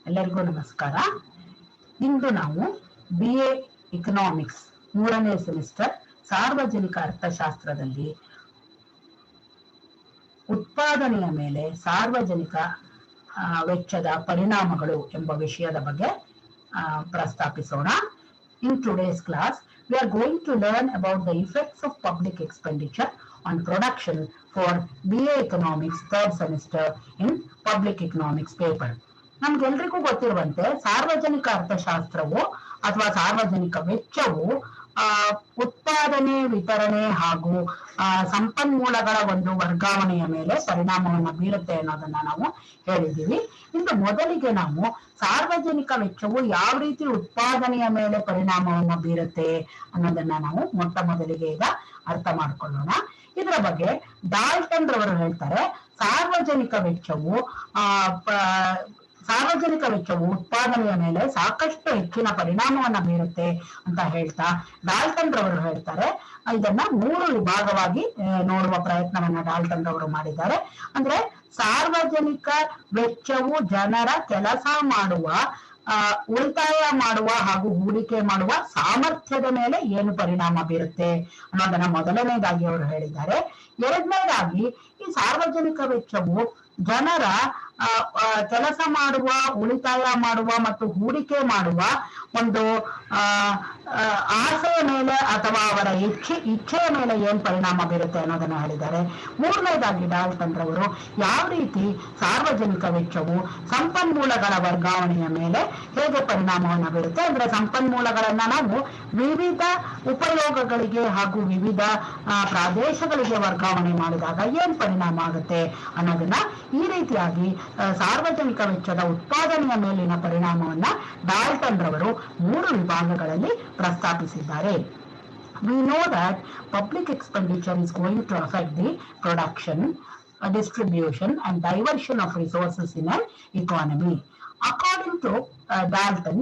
ಎಲ್ಲರಿಗೂ ನಮಸ್ಕಾರ. ಇಂದು ನಾವು BA ಇಕನಾಮಿಕ್ಸ್ 3ನೇ ಸೆಮಿಸ್ಟರ್ ಸಾರ್ವಜನಿಕ ಅರ್ಥಶಾಸ್ತ್ರದಲ್ಲಿ ಉತ್ಪಾದನೆಯ ಮೇಲೆ ಸಾರ್ವಜನಿಕ ವೆಚ್ಚದ ಪರಿಣಾಮಗಳು ಎಂಬ ವಿಷಯದ ಬಗ್ಗೆ ಪ್ರಸ್ತಾಪಿಸೋಣ. In today's class, we are going to learn about the effects of public expenditure on production for BA Economics 3rd semester in Public Economics paper. ನಮ್ಗೆಲ್ರಿಗೂ ಗೊತ್ತಿರುವಂತೆ ಸಾರ್ವಜನಿಕ ಅರ್ಥಶಾಸ್ತ್ರವು ಅಥವಾ ಸಾರ್ವಜನಿಕ ವೆಚ್ಚವು ಉತ್ಪಾದನೆ, ವಿತರಣೆ ಹಾಗೂ ಸಂಪನ್ಮೂಲಗಳ ಒಂದು ವರ್ಗಾವಣೆಯ ಮೇಲೆ ಪರಿಣಾಮವನ್ನು ಬೀರುತ್ತೆ ಅನ್ನೋದನ್ನ ನಾವು ಹೇಳಿದ್ದೀವಿ. ಇಂದು ಮೊದಲಿಗೆ ನಾವು ಸಾರ್ವಜನಿಕ ವೆಚ್ಚವು ಯಾವ ರೀತಿ ಉತ್ಪಾದನೆಯ ಮೇಲೆ ಪರಿಣಾಮವನ್ನು ಬೀರುತ್ತೆ ಅನ್ನೋದನ್ನ ನಾವು ಮೊದಲಿಗೆ ಈಗ ಅರ್ಥ ಮಾಡ್ಕೊಳ್ಳೋಣ. ಇದರ ಬಗ್ಗೆ ಡಾಲ್ಟನ್ ರವರು ಹೇಳ್ತಾರೆ, ಸಾರ್ವಜನಿಕ ವೆಚ್ಚವು ಉತ್ಪಾದನೆಯ ಮೇಲೆ ಸಾಕಷ್ಟು ಹೆಚ್ಚಿನ ಪರಿಣಾಮವನ್ನ ಬೀರುತ್ತೆ ಅಂತ ಹೇಳ್ತಾ ಡಾಲ್ಟನ್ ರವರು ಹೇಳ್ತಾರೆ. ಇದನ್ನ 3 ವಿಭಾಗವಾಗಿ ನೋಡುವ ಪ್ರಯತ್ನವನ್ನ ಡಾಲ್ಟನ್ ರವರು ಮಾಡಿದ್ದಾರೆ. ಅಂದ್ರೆ ಸಾರ್ವಜನಿಕ ವೆಚ್ಚವು ಜನರ ಕೆಲಸ ಮಾಡುವ, ಉಳಿತಾಯ ಮಾಡುವ ಹಾಗೂ ಹೂಡಿಕೆ ಮಾಡುವ ಸಾಮರ್ಥ್ಯದ ಮೇಲೆ ಏನು ಪರಿಣಾಮ ಬೀರುತ್ತೆ ಅನ್ನೋದನ್ನ ಮೊದಲನೇದಾಗಿ ಅವರು ಹೇಳಿದ್ದಾರೆ. ಎರಡನೇದಾಗಿ ಈ ಸಾರ್ವಜನಿಕ ವೆಚ್ಚವು ಜನರ ಕೆಲಸ ಮಾಡುವ, ಉಳಿತಾಯ ಮಾಡುವ ಮತ್ತು ಹೂಡಿಕೆ ಮಾಡುವ ಒಂದು ಆಸೆಯ ಮೇಲೆ ಅಥವಾ ಅವರ ಇಚ್ಛೆಯ ಮೇಲೆ ಏನ್ ಪರಿಣಾಮ ಬೀರುತ್ತೆ ಅನ್ನೋದನ್ನ ಹೇಳಿದ್ದಾರೆ. ಮೂರನೇದಾಗಿ ಡಾಲ್ಟನ್ ರವರು ಯಾವ ರೀತಿ ಸಾರ್ವಜನಿಕ ವೆಚ್ಚವು ಸಂಪನ್ಮೂಲಗಳ ವರ್ಗಾವಣೆಯ ಮೇಲೆ ಹೇಗೆ ಪರಿಣಾಮವನ್ನು ಬೀರುತ್ತೆ, ಅಂದ್ರೆ ಸಂಪನ್ಮೂಲಗಳನ್ನ ನಾವು ವಿವಿಧ ಉಪಯೋಗಗಳಿಗೆ ಹಾಗೂ ವಿವಿಧ ಪ್ರದೇಶಗಳಿಗೆ ವರ್ಗಾವಣೆ ಮಾಡಿದಾಗ ಏನ್ ಪರಿಣಾಮ ಆಗುತ್ತೆ ಅನ್ನೋದನ್ನ ಈ ರೀತಿಯಾಗಿ ಸಾರ್ವಜನಿಕ ವೆಚ್ಚದ ಉತ್ಪಾದನೆಯ ಮೇಲಿನ ಪರಿಣಾಮವನ್ನ ಡಾಲ್ಟನ್ ರವರು 3 ವಿಭಾಗಗಳಲ್ಲಿ ಪ್ರಸ್ತಾಪಿಸಿದ್ದಾರೆ. We know that public expenditure is going to affect the production, distribution and diversion of resources in an economy. According to Dalton,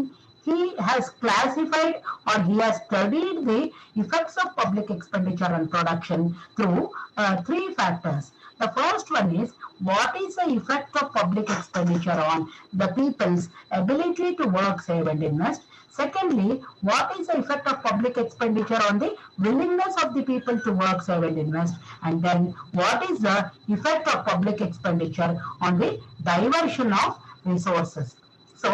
he has classified or he has studied the effects of public expenditure on production through 3 factors. The first one is, what is the effect of public expenditure on the people's ability to work, save and invest? Secondly, what is the effect of public expenditure on the willingness of the people to work, save and invest? And then what is the effect of public expenditure on the diversion of resources? So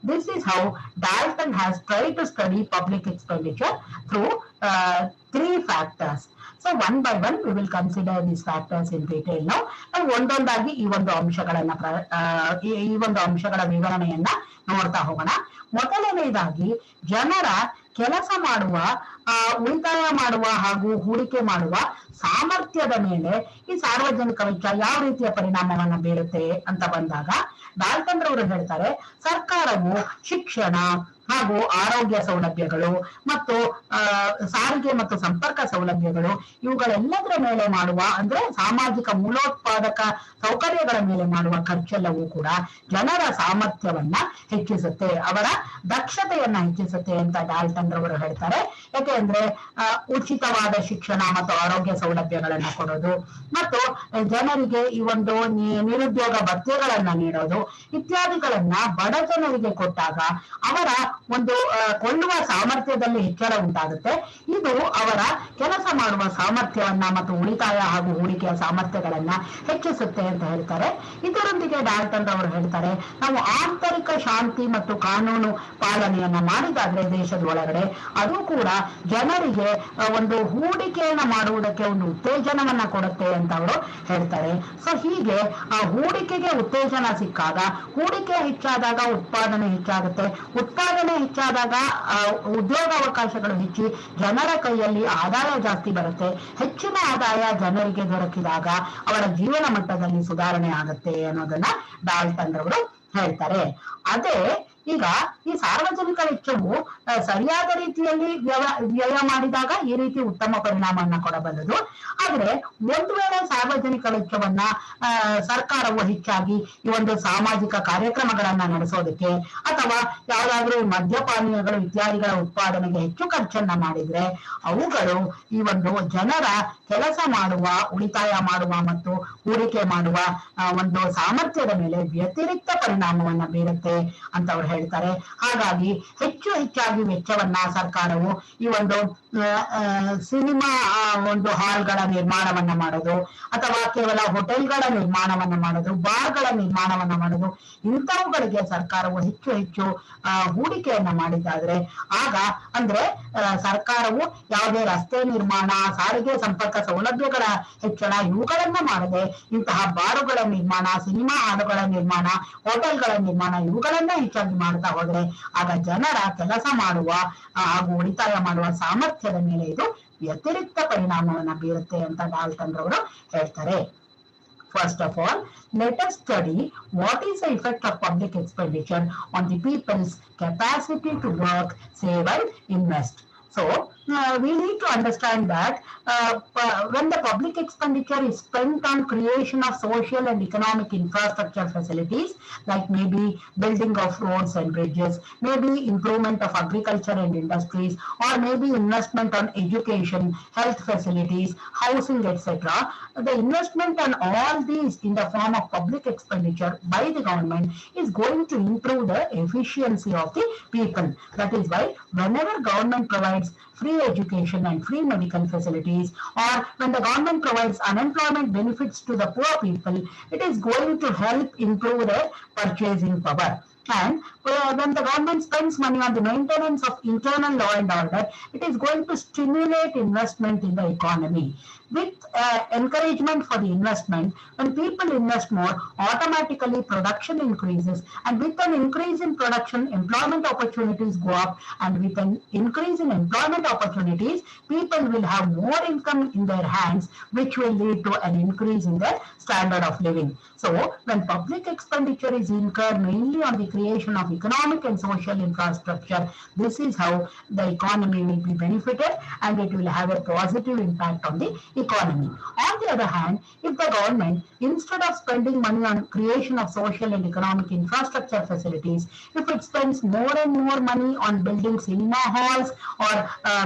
this is how Dalton has tried to study public expenditure through 3 factors. So one by one we will consider these factors in detail now. ನಾವು ಒಂದೊಂದಾಗಿ ಈ ಒಂದು ಅಂಶಗಳ ವಿವರಣೆಯನ್ನ ನೋಡ್ತಾ ಹೋಗೋಣ. ಮೊದಲನೇದಾಗಿ ಜನರ ಕೆಲಸ ಮಾಡುವ, ಉಳಿತಾಯ ಮಾಡುವ ಹಾಗೂ ಹೂಡಿಕೆ ಮಾಡುವ ಸಾಮರ್ಥ್ಯದ ಮೇಲೆ ಈ ಸಾರ್ವಜನಿಕ ವೆಚ್ಚ ಯಾವ ರೀತಿಯ ಪರಿಣಾಮವನ್ನ ಬೀರುತ್ತೆ ಅಂತ ಬಂದಾಗ ಡಾಲ್ಟನ್ ರವರು ಹೇಳ್ತಾರೆ, ಸರ್ಕಾರವು ಶಿಕ್ಷಣ ಹಾಗೂ ಆರೋಗ್ಯ ಸೌಲಭ್ಯಗಳು ಮತ್ತು ಸಾರಿಗೆ ಮತ್ತು ಸಂಪರ್ಕ ಸೌಲಭ್ಯಗಳು ಇವುಗಳೆಲ್ಲದರ ಮೇಲೆ ಮಾಡುವ, ಅಂದ್ರೆ ಸಾಮಾಜಿಕ ಮೂಲೋತ್ಪಾದಕ ಸೌಕರ್ಯಗಳ ಮೇಲೆ ಮಾಡುವ ಖರ್ಚೆಲ್ಲವೂ ಕೂಡ ಜನರ ಸಾಮರ್ಥ್ಯವನ್ನ ಹೆಚ್ಚಿಸುತ್ತೆ, ಅವರ ದಕ್ಷತೆಯನ್ನ ಹೆಚ್ಚಿಸುತ್ತೆ ಅಂತ ಡಾಲ್ಟನ್ ರವರು ಹೇಳ್ತಾರೆ. ಯಾಕೆಂದ್ರೆ ಉಚಿತವಾದ ಶಿಕ್ಷಣ ಮತ್ತು ಆರೋಗ್ಯ ಸೌಲಭ್ಯಗಳನ್ನ ಕೊಡೋದು ಮತ್ತು ಜನರಿಗೆ ಈ ಒಂದು ನಿರುದ್ಯೋಗ ಭತ್ಯೆಗಳನ್ನ ನೀಡೋದು ಇತ್ಯಾದಿಗಳನ್ನ ಬಡ ಜನರಿಗೆ ಕೊಟ್ಟಾಗ ಅವರ ಒಂದು ಕೊಳ್ಳುವ ಸಾಮರ್ಥ್ಯದಲ್ಲಿ ಹೆಚ್ಚಳ ಉಂಟಾಗುತ್ತೆ. ಇದು ಅವರ ಕೆಲಸ ಮಾಡುವ ಸಾಮರ್ಥ್ಯವನ್ನ ಮತ್ತು ಉಳಿತಾಯ ಹಾಗೂ ಹೂಡಿಕೆಯ ಸಾಮರ್ಥ್ಯಗಳನ್ನ ಹೆಚ್ಚಿಸುತ್ತೆ ಅಂತ ಹೇಳ್ತಾರೆ. ಇದರೊಂದಿಗೆ ಡಾಲ್ಟನ್ ರವರು ಹೇಳ್ತಾರೆ, ನಾವು ಆಂತರಿಕ ಶಾಂತಿ ಮತ್ತು ಕಾನೂನು ಪಾಲನೆಯನ್ನ ಮಾಡಿದಾದ್ರೆ ದೇಶದ ಒಳಗಡೆ ಅದು ಕೂಡ ಜನರಿಗೆ ಒಂದು ಹೂಡಿಕೆಯನ್ನ ಮಾಡುವುದಕ್ಕೆ ಒಂದು ಉತ್ತೇಜನವನ್ನ ಕೊಡುತ್ತೆ ಅಂತ ಅವರು ಹೇಳ್ತಾರೆ. ಸೊ ಹೀಗೆ ಆ ಹೂಡಿಕೆಗೆ ಉತ್ತೇಜನ ಸಿಕ್ಕಾಗ, ಹೂಡಿಕೆ ಹೆಚ್ಚಾದಾಗ ಉತ್ಪಾದನೆ ಹೆಚ್ಚಾಗುತ್ತೆ, ಉತ್ಪಾದನೆ ಹೆಚ್ಚಾದಾಗ ಉದ್ಯೋಗಾವಕಾಶಗಳು ಹೆಚ್ಚಿ ಜನರ ಕೈಯಲ್ಲಿ ಆದಾಯ ಜಾಸ್ತಿ ಬರುತ್ತೆ, ಹೆಚ್ಚಿನ ಆದಾಯ ಜನರಿಗೆ ದೊರಕಿದಾಗ ಅವರ ಜೀವನ ಮಟ್ಟದಲ್ಲಿ ಸುಧಾರಣೆ ಆಗುತ್ತೆ ಅನ್ನೋದನ್ನ ಡಾಲ್ಟನ್ ರವರು ಹೇಳ್ತಾರೆ. ಅದೇ ಈಗ ಈ ಸಾರ್ವಜನಿಕ ವೆಚ್ಚವು ಸರಿಯಾದ ರೀತಿಯಲ್ಲಿ ವ್ಯಯ ಮಾಡಿದಾಗ ಈ ರೀತಿ ಉತ್ತಮ ಪರಿಣಾಮವನ್ನ ಕೊಡಬಲ್ಲದು. ಆದ್ರೆ ಒಂದು ವೇಳೆ ಸಾರ್ವಜನಿಕ ವೆಚ್ಚವನ್ನ ಸರ್ಕಾರವು ಹೆಚ್ಚಾಗಿ ಈ ಒಂದು ಸಾಮಾಜಿಕ ಕಾರ್ಯಕ್ರಮಗಳನ್ನ ನಡೆಸೋದಕ್ಕೆ ಅಥವಾ ಯಾವ್ದಾದ್ರೂ ಮದ್ಯಪಾನೀಯಗಳು ಇತ್ಯಾದಿಗಳ ಉತ್ಪಾದನೆಗೆ ಹೆಚ್ಚು ಖರ್ಚನ್ನ ಮಾಡಿದ್ರೆ ಅವುಗಳು ಈ ಒಂದು ಜನರ ಕೆಲಸ ಮಾಡುವ, ಉಳಿತಾಯ ಮಾಡುವ ಮತ್ತು ಹೂಡಿಕೆ ಮಾಡುವ ಒಂದು ಸಾಮರ್ಥ್ಯದ ಮೇಲೆ ವ್ಯತಿರಿಕ್ತ ಪರಿಣಾಮವನ್ನ ಬೀರುತ್ತೆ ಅಂತ ಅವ್ರು ಹೇಳ್ತಾರೆ. ಹಾಗಾಗಿ ಹೆಚ್ಚಾಗಿ ವೆಚ್ಚವನ್ನ ಸರ್ಕಾರವು ಈ ಒಂದು ಸಿನಿಮಾ ಒಂದು ಹಾಲ್ಗಳ ನಿರ್ಮಾಣವನ್ನ ಮಾಡೋದು ಅಥವಾ ಕೇವಲ ಹೋಟೆಲ್ಗಳ ನಿರ್ಮಾಣವನ್ನ ಮಾಡೋದು, ಬಾರ್ಗಳ ನಿರ್ಮಾಣವನ್ನ ಮಾಡೋದು, ಇಂಥವುಗಳಿಗೆ ಸರ್ಕಾರವು ಹೆಚ್ಚು ಹೂಡಿಕೆಯನ್ನ ಮಾಡಿದ್ದಾದ್ರೆ ಆಗ ಅಂದ್ರೆ ಸರ್ಕಾರವು ಯಾವುದೇ ರಸ್ತೆ ನಿರ್ಮಾಣ, ಸಾರಿಗೆ ಸಂಪರ್ಕ ಸೌಲಭ್ಯಗಳ ಹೆಚ್ಚಳ ಇವುಗಳನ್ನ ಮಾಡದೆ ಇಂತಹ ಬಾರುಗಳ ನಿರ್ಮಾಣ, ಸಿನಿಮಾ ಹಾಡುಗಳ ನಿರ್ಮಾಣ, ಹೋಟೆಲ್ಗಳ ನಿರ್ಮಾಣ ಇವುಗಳನ್ನ ಹೆಚ್ಚಾಗಿ ಮಾಡ್ತಾ ಹೋದ್ರೆ ಆಗ ಜನರ ಕೆಲಸ ಮಾಡುವ ಹಾಗೂ ಉಳಿತಾಯ ಮಾಡುವ ಸಾಮರ್ಥ್ಯದ ಮೇಲೆ ಇದು ವ್ಯತಿರಿಕ್ತ ಪರಿಣಾಮವನ್ನ ಬೀರುತ್ತೆ ಅಂತ ಡಾಲ್ಟನ್ ರವರು ಹೇಳ್ತಾರೆ. First of all, let us study what is the effect of public expenditure on the people's capacity to work, save and invest. So, we need to understand that when the public expenditure is spent on creation of social and economic infrastructure facilities, like maybe building of roads and bridges, maybe improvement of agriculture and industries, or maybe investment on education, health facilities, housing, etc., the investment on all these in the form of public expenditure by the government is going to improve the efficiency of the people. That is why whenever government provides free education and free medical facilities, or when the government provides unemployment benefits to the poor people, it is going to help improve their purchasing power. And when the government spends money on the maintenance of internal law and order, it is going to stimulate investment in the economy. With encouragement for the investment, when people invest more, automatically production increases, and with an increase in production, employment opportunities go up, and with an increase in employment opportunities, people will have more income in their hands, which will lead to an increase in their standard of living. So, when public expenditure is incurred mainly on the creation of economic and social infrastructure, this is how the economy will be benefited and it will have a positive impact on the economy. On the other hand, if the government, instead of spending money on creation of social and economic infrastructure facilities, if it spends more and more money on building cinema halls or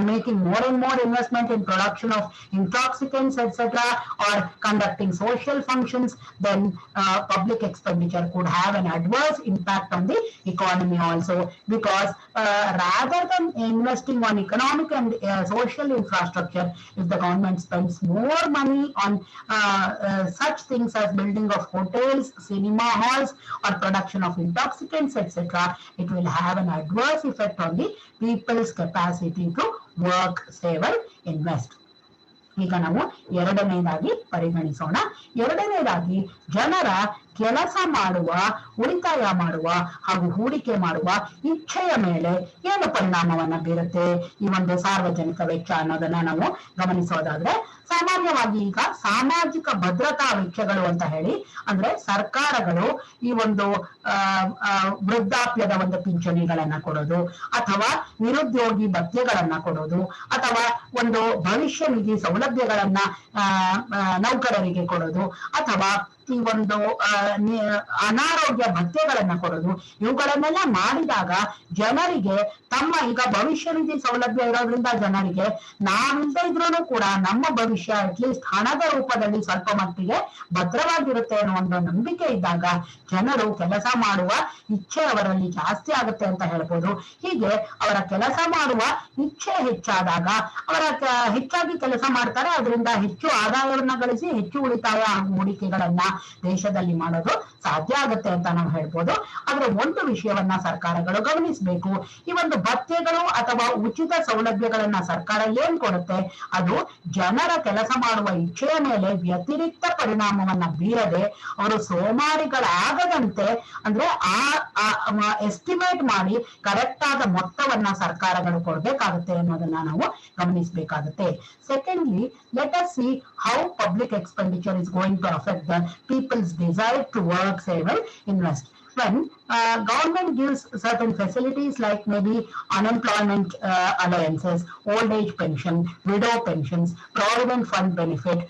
making more and more investment in production of intoxicants, etc., or conducting social functions, then public expenditure could have an adverse impact on the economy also, because rather than investing on economic and social infrastructure, if the government spends more money on such things as building of hotels, cinema halls, or production of intoxicants, etc., it will have an adverse effect on the people's capacity to work, save and invest. ಈಗ ನಾವು ಎರಡನೇದಾಗಿ ಪರಿಗಣಿಸೋಣ. ಎರಡನೇದಾಗಿ ಜನರ ಕೆಲಸ ಮಾಡುವ, ಉಳಿತಾಯ ಮಾಡುವ ಹಾಗೂ ಹೂಡಿಕೆ ಮಾಡುವ ಇಚ್ಛೆಯ ಮೇಲೆ ಏನು ಪರಿಣಾಮವನ್ನ ಬೀರುತ್ತೆ ಈ ಒಂದು ಸಾರ್ವಜನಿಕ ವೆಚ್ಚ ಅನ್ನೋದನ್ನ ನಾವು ಗಮನಿಸೋದಾದ್ರೆ, ಸಾಮಾನ್ಯವಾಗಿ ಈಗ ಸಾಮಾಜಿಕ ಭದ್ರತಾ ವೆಚ್ಚಗಳು ಅಂತ ಹೇಳಿ, ಅಂದ್ರೆ ಸರ್ಕಾರಗಳು ಈ ಒಂದು ವೃದ್ಧಾಪ್ಯದ ಒಂದು ಪಿಂಚಣಿಗಳನ್ನ ಕೊಡೋದು, ಅಥವಾ ನಿರುದ್ಯೋಗಿ ಭತ್ಯೆಗಳನ್ನ ಕೊಡೋದು, ಅಥವಾ ಒಂದು ಭವಿಷ್ಯ ನಿಧಿ ಸೌಲಭ್ಯಗಳನ್ನ ನೌಕರರಿಗೆ ಕೊಡೋದು, ಅಥವಾ ಈ ಒಂದು ಅನಾರೋಗ್ಯ ಭತ್ಯೆಗಳನ್ನ ಕೊಡೋದು, ಇವುಗಳನ್ನೆಲ್ಲ ಮಾಡಿದಾಗ ಜನರಿಗೆ ತಮ್ಮ ಈಗ ಭವಿಷ್ಯ ನಿಧಿ ಸೌಲಭ್ಯ ಇರೋದ್ರಿಂದ ಜನರಿಗೆ ನಾವಿಲ್ಲದೆ ಇದ್ರೂ ಕೂಡ ನಮ್ಮ ಭವಿಷ್ಯ ಅಟ್ಲೀಸ್ಟ್ ಹಣದ ರೂಪದಲ್ಲಿ ಸ್ವಲ್ಪ ಮಟ್ಟಿಗೆ ಭದ್ರವಾಗಿರುತ್ತೆ ಅನ್ನೋ ಒಂದು ನಂಬಿಕೆ ಇದ್ದಾಗ ಜನರು ಕೆಲಸ ಮಾಡುವ ಇಚ್ಛೆ ಅವರಲ್ಲಿ ಜಾಸ್ತಿ ಆಗುತ್ತೆ ಅಂತ ಹೇಳ್ಬೋದು. ಹೀಗೆ ಅವರ ಕೆಲಸ ಮಾಡುವ ಇಚ್ಛೆ ಹೆಚ್ಚಾದಾಗ ಅವರ ಹೆಚ್ಚಾಗಿ ಕೆಲಸ ಮಾಡ್ತಾರೆ, ಅದರಿಂದ ಹೆಚ್ಚು ಆದಾಯವನ್ನ ಗಳಿಸಿ ಹೆಚ್ಚು ಉಳಿತಾಯ ಹಾಗೂ ಹೂಡಿಕೆಗಳನ್ನ ದೇಶದಲ್ಲಿ ಮಾಡೋದು ಸಾಧ್ಯ ಆಗುತ್ತೆ ಅಂತ ನಾವು ಹೇಳ್ಬೋದು. ಆದ್ರೆ ಒಂದು ವಿಷಯವನ್ನ ಸರ್ಕಾರಗಳು ಗಮನಿಸಬೇಕು, ಈ ಒಂದು ಭತ್ಯೆಗಳು ಅಥವಾ ಉಚಿತ ಸೌಲಭ್ಯಗಳನ್ನ ಸರ್ಕಾರ ಏನ್ ಕೊಡುತ್ತೆ ಅದು ಜನರ ಕೆಲಸ ಮಾಡುವ ಇಚ್ಛೆಯ ಮೇಲೆ ವ್ಯತಿರಿಕ್ತ ಪರಿಣಾಮವನ್ನ ಬೀರದೆ ಅವರು ಸೋಮಾರಿಗಳಾಗದಂತೆ, ಅಂದ್ರೆ ಎಸ್ಟಿಮೇಟ್ ಮಾಡಿ ಕರೆಕ್ಟ್ ಆದ ಮೊತ್ತವನ್ನ ಸರ್ಕಾರಗಳು ಕೊಡ್ಬೇಕಾಗುತ್ತೆ ಅನ್ನೋದನ್ನ ನಾವು ಗಮನಿಸಬೇಕಾಗುತ್ತೆ. Secondly, let us see how public expenditure is going to affect the people's desire to work, save and invest. when government gives certain facilities like maybe unemployment allowances, old age pension, widow pensions, provident fund benefit,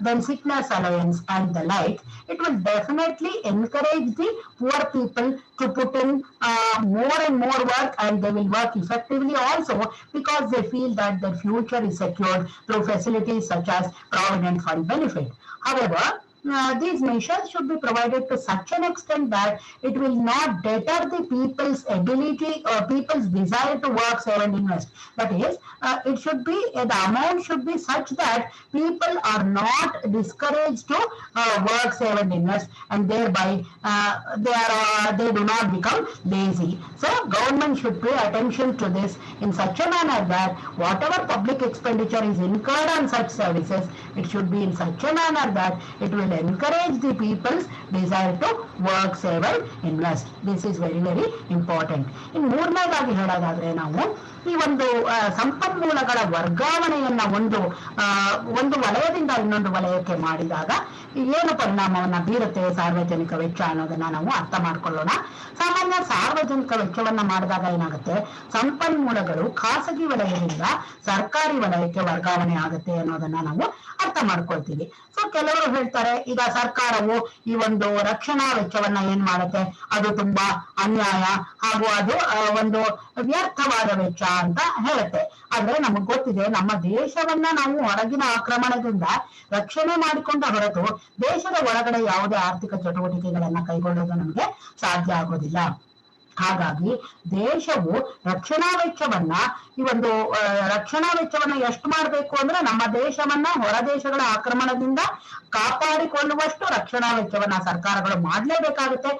then sickness allowance and the like, it will definitely encourage the poor people to put in more and more work, and they will work effectively also because they feel that their future is secured through facilities such as provident fund benefit. However, these measures should be provided to such an extent that it will not deter the people's ability or people's desire to work, save and invest. That is, it should be, the amount should be such that people are not discouraged to work, save and invest, and thereby they do not become lazy. So government should pay attention to this in such a manner that whatever public expenditure is incurred on such services, it should be in such a manner that it will encourage the people's desire to work, save and invest. This is very important. ಇನ್ನು ಮೂರನೇದಾಗಿ ಹೇಳೋದಾದ್ರೆ ನಾವು ಈ ಒಂದು ಸಂಪನ್ಮೂಲಗಳ ವರ್ಗಾವಣೆಯನ್ನ ಒಂದು ವಲಯದಿಂದ ಇನ್ನೊಂದು ವಲಯಕ್ಕೆ ಮಾಡಿದಾಗ ಏನು ಪರಿಣಾಮವನ್ನ ಬೀರುತ್ತೆ ಸಾರ್ವಜನಿಕ ವೆಚ್ಚ ಅನ್ನೋದನ್ನ ನಾವು ಅರ್ಥ ಮಾಡ್ಕೊಳ್ಳೋಣ. ಸಾಮಾನ್ಯ ಸಾರ್ವಜನಿಕ ವೆಚ್ಚವನ್ನ ಮಾಡಿದಾಗ ಏನಾಗುತ್ತೆ, ಸಂಪನ್ಮೂಲಗಳು ಖಾಸಗಿ ವಲಯದಿಂದ ಸರ್ಕಾರಿ ವಲಯಕ್ಕೆ ವರ್ಗಾವಣೆ ಆಗುತ್ತೆ ಅನ್ನೋದನ್ನ ನಾವು ಅರ್ಥ ಮಾಡ್ಕೊಳ್ತೀವಿ. ಸೊ ಕೆಲವರು ಹೇಳ್ತಾರೆ, ಈಗ ಸರ್ಕಾರವು ಈ ಒಂದು ರಕ್ಷಣಾ ವೆಚ್ಚವನ್ನ ಏನ್ ಮಾಡುತ್ತೆ, ಅದು ತುಂಬಾ ಅನ್ಯಾಯ ಹಾಗೂ ಅದು ಒಂದು ವ್ಯರ್ಥವಾದ ವೆಚ್ಚ ಅಂತ ಹೇಳುತ್ತೆ. ಆದ್ರೆ ನಮಗ್ ಗೊತ್ತಿದೆ, ನಮ್ಮ ದೇಶವನ್ನ ನಾವು ಹೊರಗಿನ ಆಕ್ರಮಣದಿಂದ ರಕ್ಷಣೆ ಮಾಡಿಕೊಂಡ ಹೊರತು ದೇಶದ ಒಳಗಡೆ ಯಾವುದೇ ಆರ್ಥಿಕ ಚಟುವಟಿಕೆಗಳನ್ನ ಕೈಗೊಳ್ಳೋದು ನಮಗೆ ಸಾಧ್ಯ ಆಗೋದಿಲ್ಲ. ಹಾಗಾಗಿ ದೇಶವು ರಕ್ಷಣಾ ವೆಚ್ಚವನ್ನ ಎಷ್ಟು ಮಾಡಬೇಕು ಅಂದ್ರೆ, ನಮ್ಮ ದೇಶವನ್ನ ಹೊರ ದೇಶಗಳ ಆಕ್ರಮಣದಿಂದ ಕಾಪಾಡಿಕೊಳ್ಳುವಷ್ಟು ರಕ್ಷಣಾ ವೆಚ್ಚವನ್ನ ಸರ್ಕಾರಗಳು ಮಾಡಲೇಬೇಕಾಗುತ್ತೆ.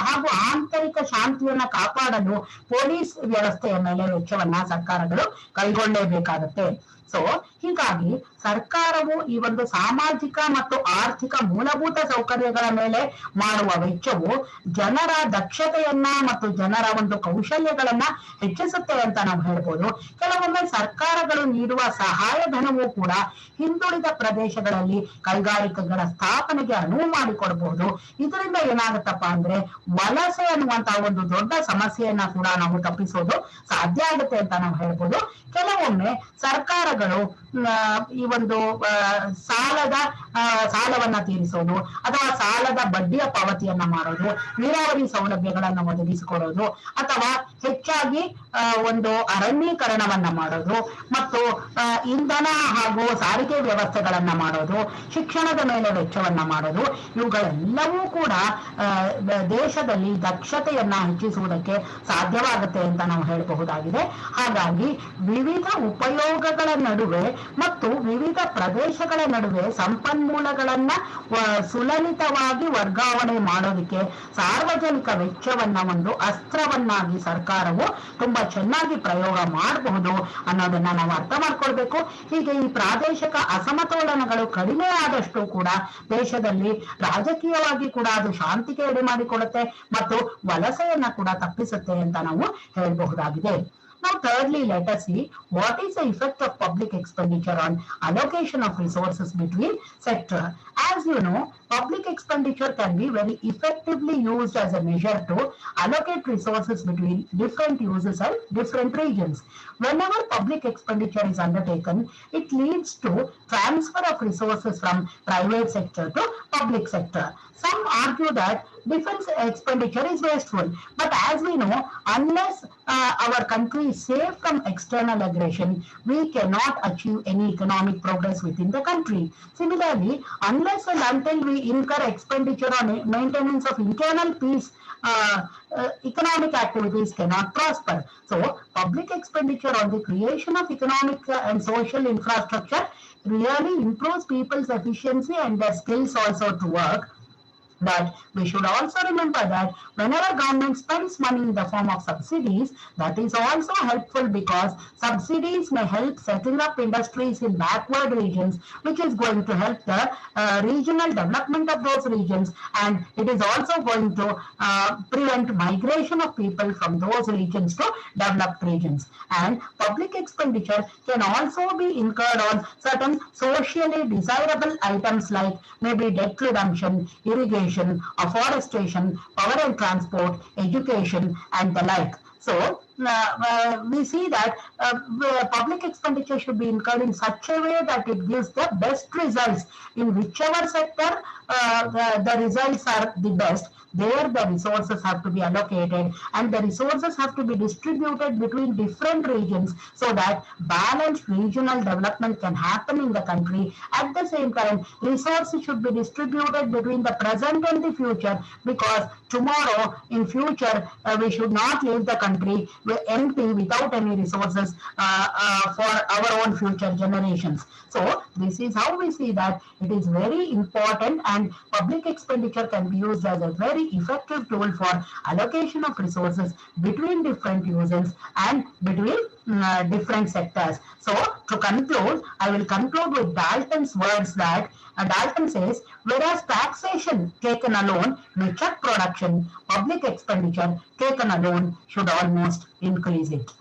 ಹಾಗೂ ಆಂತರಿಕ ಶಾಂತಿಯನ್ನ ಕಾಪಾಡಲು ಪೊಲೀಸ್ ವ್ಯವಸ್ಥೆಯ ಮೇಲೆ ವೆಚ್ಚವನ್ನ ಸರ್ಕಾರಗಳು ಕೈಗೊಳ್ಳಲೇಬೇಕಾಗುತ್ತೆ. ಸೊ ಹೀಗಾಗಿ ಸರ್ಕಾರವು ಈ ಒಂದು ಸಾಮಾಜಿಕ ಮತ್ತು ಆರ್ಥಿಕ ಮೂಲಭೂತ ಸೌಕರ್ಯಗಳ ಮೇಲೆ ಮಾಡುವ ವೆಚ್ಚವು ಜನರ ದಕ್ಷತೆಯನ್ನ ಮತ್ತು ಜನರ ಒಂದು ಕೌಶಲ್ಯಗಳನ್ನ ಹೆಚ್ಚಿಸುತ್ತೆ ಅಂತ ನಾವು ಹೇಳ್ಬೋದು. ಕೆಲವೊಮ್ಮೆ ಸರ್ಕಾರಗಳು ನೀಡುವ ಸಹಾಯಧನವೂ ಕೂಡ ಹಿಂದುಳಿದ ಪ್ರದೇಶಗಳಲ್ಲಿ ಕೈಗಾರಿಕೆಗಳ ಸ್ಥಾಪನೆಗೆ ಅನುವು ಮಾಡಿಕೊಡಬಹುದು. ಇದರಿಂದ ಏನಾಗುತ್ತಪ್ಪ ಅಂದ್ರೆ, ವಲಸೆ ಅನ್ನುವಂತಹ ಒಂದು ದೊಡ್ಡ ಸಮಸ್ಯೆಯನ್ನ ಕೂಡ ನಾವು ತಪ್ಪಿಸೋದು ಸಾಧ್ಯ ಆಗುತ್ತೆ ಅಂತ ನಾವು ಹೇಳ್ಬೋದು. ಕೆಲವೊಮ್ಮೆ ಸರ್ಕಾರಗಳು ಈ ಒಂದು ಸಾಲವನ್ನ ತೀರಿಸೋದು ಅಥವಾ ಸಾಲದ ಬಡ್ಡಿಯ ಪಾವತಿಯನ್ನ ಮಾಡೋದು, ನೀರಾವರಿ ಸೌಲಭ್ಯಗಳನ್ನ ಒದಗಿಸಿಕೊಡೋದು, ಅಥವಾ ಹೆಚ್ಚಾಗಿ ಒಂದು ಅರಣ್ಯೀಕರಣವನ್ನ ಮಾಡೋದು, ಮತ್ತು ಇಂಧನ ಹಾಗೂ ಸಾರಿಗೆ ವ್ಯವಸ್ಥೆಗಳನ್ನ ಮಾಡೋದು, ಶಿಕ್ಷಣದ ಮೇಲೆ ವೆಚ್ಚವನ್ನ ಮಾಡೋದು, ಇವುಗಳೆಲ್ಲವೂ ಕೂಡ ದೇಶದಲ್ಲಿ ದಕ್ಷತೆಯನ್ನ ಹೆಚ್ಚಿಸುವುದಕ್ಕೆ ಸಾಧ್ಯವಾಗುತ್ತೆ ಅಂತ ನಾವು ಹೇಳಬಹುದಾಗಿದೆ. ಹಾಗಾಗಿ ವಿವಿಧ ಉಪಯೋಗಗಳ ನಡುವೆ ಮತ್ತು ವಿವಿಧ ಪ್ರದೇಶಗಳ ನಡುವೆ ಸಂಪನ್ಮೂಲಗಳನ್ನ ಸುಲಲಿತವಾಗಿ ವರ್ಗಾವಣೆ ಮಾಡೋದಕ್ಕೆ ಸಾರ್ವಜನಿಕ ವೆಚ್ಚವನ್ನ ಒಂದು ಅಸ್ತ್ರವನ್ನಾಗಿ ಸರ್ಕಾರವು ತುಂಬಾ ಚೆನ್ನಾಗಿ ಪ್ರಯೋಗ ಮಾಡಬಹುದು ಅನ್ನೋದನ್ನ ನಾವು ಅರ್ಥ ಮಾಡ್ಕೊಳ್ಬೇಕು. ಹೀಗೆ ಈ ಪ್ರಾದೇಶಿಕ ಅಸಮತೋಲನಗಳು ಕಡಿಮೆ ಆದಷ್ಟು ಕೂಡ ದೇಶದಲ್ಲಿ ರಾಜಕೀಯವಾಗಿ ಕೂಡ ಅದು ಶಾಂತಿಗೆ ಎಡೆ ಮಾಡಿಕೊಡುತ್ತೆ ಮತ್ತು ವಲಸೆಯನ್ನ ಕೂಡ ತಪ್ಪಿಸುತ್ತೆ ಅಂತ ನಾವು ಹೇಳಬಹುದಾಗಿದೆ. Now, thirdly, let us see what is the effect of public expenditure on allocation of resources between sector. As you know, public expenditure can be very effectively used as a measure to allocate resources between different uses and different regions. Whenever public expenditure is undertaken, it leads to transfer of resources from private sector to public sector. Some argue that defense expenditure is wasteful, but as we know, unless our country is safe from external aggression, we cannot achieve any economic progress within the country. Similarly, unless and until we incur expenditure on maintenance of internal peace, economic activities cannot prosper. So, public expenditure on the creation of economic and social infrastructure really improves people's efficiency and their skills also to work. But we should also remember that whenever government spends money in the form of subsidies, that is also helpful because subsidies may help setting up industries in backward regions, which is going to help the regional development of those regions, and it is also going to prevent migration of people from those regions to developed regions. And public expenditure can also be incurred on certain socially desirable items like maybe debt redemption, irrigation, irrigation, afforestation, power and transport, education, and the like. So we see that public expenditure should be incurred in such a way that it gives the best results in whichever sector the results are the best. There the resources have to be allocated and the resources have to be distributed between different regions so that balanced regional development can happen in the country. At the same time, resources should be distributed between the present and the future, because tomorrow in future we should not leave the country empty without any resources for our own future generations. So this is how we see that it is very important, and public expenditure can be used as a very effective tool for allocation of resources between different users and between different sectors. So to conclude, I will conclude with Dalton's words that Dalton says, whereas taxation taken alone may check production, public expenditure taken alone should almost increase it.